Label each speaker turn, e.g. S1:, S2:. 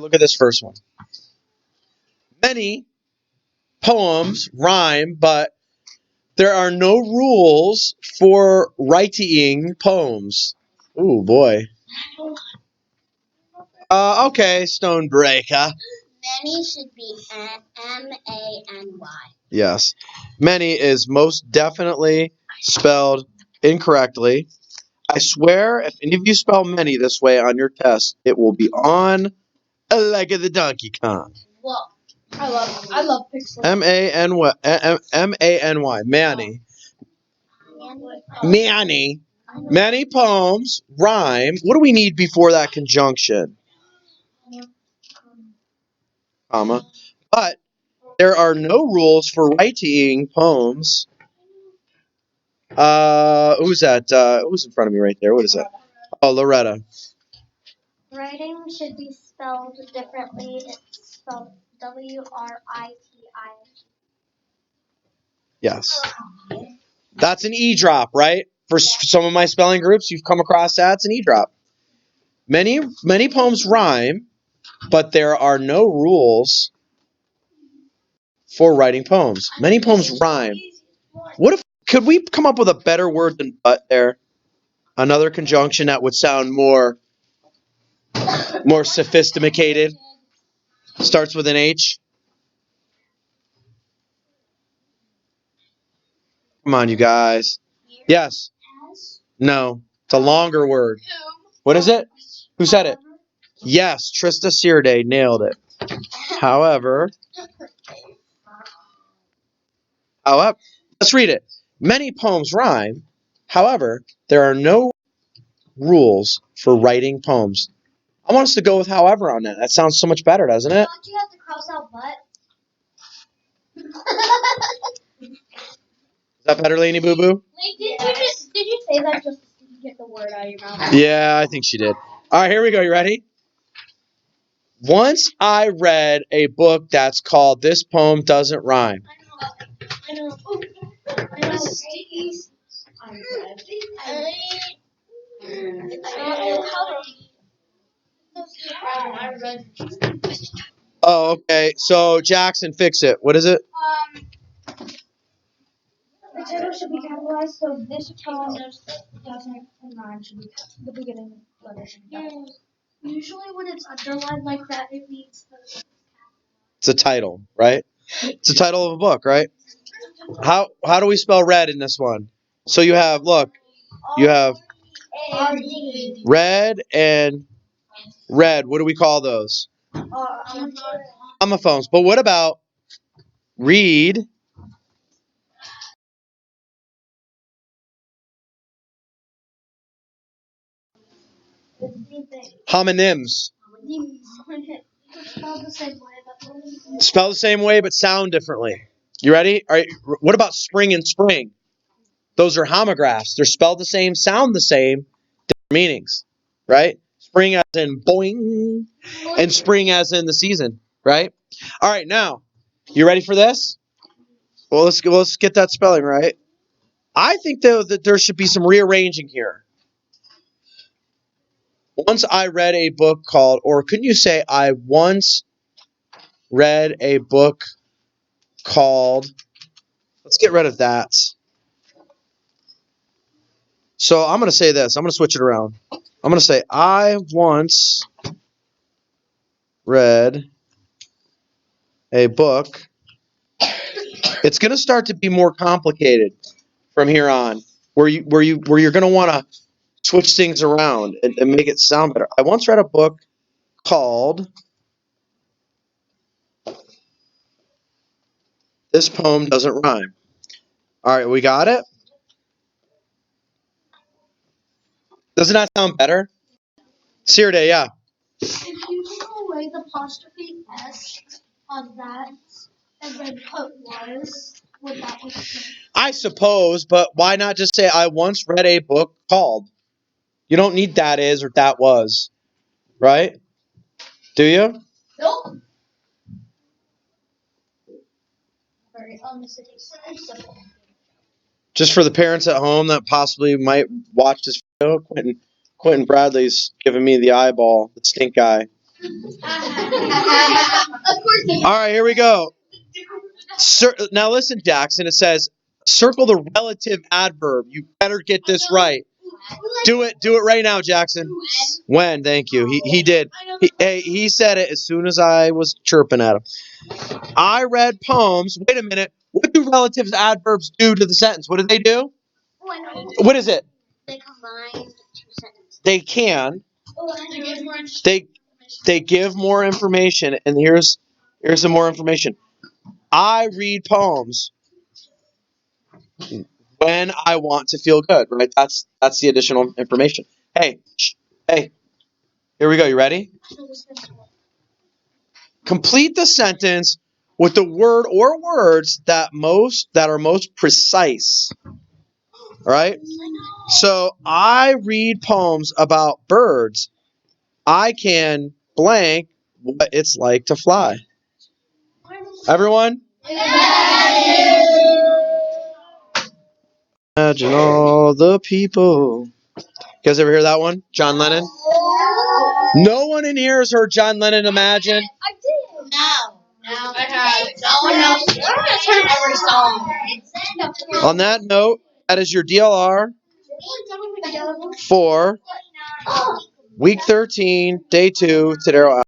S1: Look at this first one. Many poems rhyme, but there are no rules for writing poems. Ooh, boy. Okay, Stonebreaker.
S2: Many should be M-A-N-Y.
S1: Yes. Many is most definitely spelled incorrectly. I swear, if any of you spell many this way on your test, it will be on a leg of the Donkey Kong.
S2: Whoa. I love Pixel.
S1: M-A-N-Y. M-A-N-Y. Manny. Manny. Many poems rhyme. What do we need before that conjunction? Comma. But there are no rules for writing poems. Who's that? Who's in front of me right there? What is that? Oh, Loretta.
S2: Writing should be spelled differently. It's spelled W-R-I-T-I-N-G.
S1: Yes. That's an E drop, right? For some of my spelling groups, you've come across that. It's an E drop. Many poems rhyme, but there are no rules for writing poems. Many poems rhyme. What if could we come up with a better word than but there? Another conjunction that would sound more sophisticated. Starts with an H. Come on, you guys. Yes. No. It's a longer word. What is it? Who said it? Yes, Trista Searday nailed it. However, let's read it. Many poems rhyme. However, there are no rules for writing poems. I want us to go with however on that. That sounds so much better, doesn't it?
S2: Don't you have to cross out but?
S1: Is that better, Lainey Boo Boo?
S2: Did you say that just to get the word out of your mouth?
S1: Yeah, I think she did. All right, here we go. You ready? Once I read a book that's called This Poem Doesn't Rhyme.
S2: I know.
S1: Oh, okay. So, Jackson, fix it. What is it?
S2: The title should be capitalized, so this poem doesn't rhyme should be the beginning letter should be capitalized. Usually when it's underlined like that, it means
S1: It's a title, right? It's a title of a book, right? How do we spell red in this one? So you have, look, you have red and red. What do we call those? Homophones. But what about read? Homonyms. Spell the same way, but sound differently. You ready? All right. What about spring and spring? Those are homographs. They're spelled the same, sound the same, different meanings, right? Spring as in boing, and spring as in the season, right? All right, now, you ready for this? Well, let's get that spelling right. I think, though, that there should be some rearranging here. Once I read a book called, or couldn't you say, I once read a book called, let's get rid of that. So I'm going to say this. I'm going to switch it around. I'm going to say, I once read a book. It's going to start to be more complicated from here on, where you're going to want to switch things around and make it sound better. I once read a book called This Poem Doesn't Rhyme. All right, we got it? Doesn't that sound better? Searday, yeah.
S2: if you take away the apostrophe S on that and then put was, would that be the same?
S1: I suppose, but why not just say I once read a book called? You don't need that is or that was, right? Do you?
S2: Nope. Very simple.
S1: Just for the parents at home that possibly might watch this video, Quentin Bradley's giving me the eyeball, the stink eye. All right, here we go. Now listen, Jackson. It says circle the relative adverb. You better get this right. Do it right now, Jackson. When? Thank you. He did. He said it as soon as I was chirping at him. I read poems. Wait a minute. What do relative adverbs do to the sentence? What do they do? What is it?
S2: They combine two sentences.
S1: They can. They give more information, and here's some more information. I read poems when I want to feel good, right? That's the additional information. Hey, here we go. You ready? Complete the sentence with the word or words that are most precise. All right? So I read poems about birds. I can blank what it's like to fly. Everyone? Imagine all the people. You guys ever hear that one? John Lennon? No one in here has heard John Lennon Imagine?
S2: I did. No. I have. No one else. I don't have to turn every song.
S1: On that note, that is your DLR for week 13, day 2, Tadero.